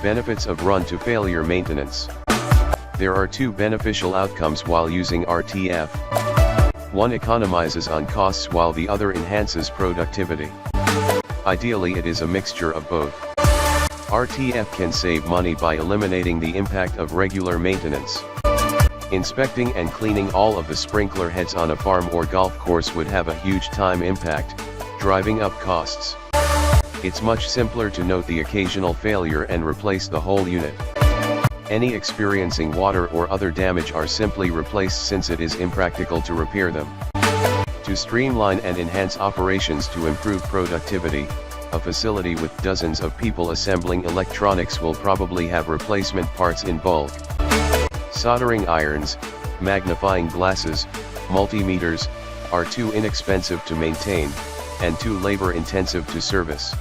Benefits of run-to-failure maintenance. There are two beneficial outcomes while using RTF. One economizes on costs while the other enhances productivity. Ideally, it is a mixture of both. RTF can save money by eliminating the impact of regular maintenance. Inspecting and cleaning all of the sprinkler heads on a farm or golf course would have a huge time impact, driving up costs. It's much simpler to note the occasional failure and replace the whole unit. Any experiencing water or other damage are simply replaced since it is impractical to repair them. To streamline and enhance operations to improve productivity, a facility with dozens of people assembling electronics will probably have replacement parts in bulk. Soldering irons, magnifying glasses, multimeters, are too inexpensive to maintain, and too labor-intensive to service.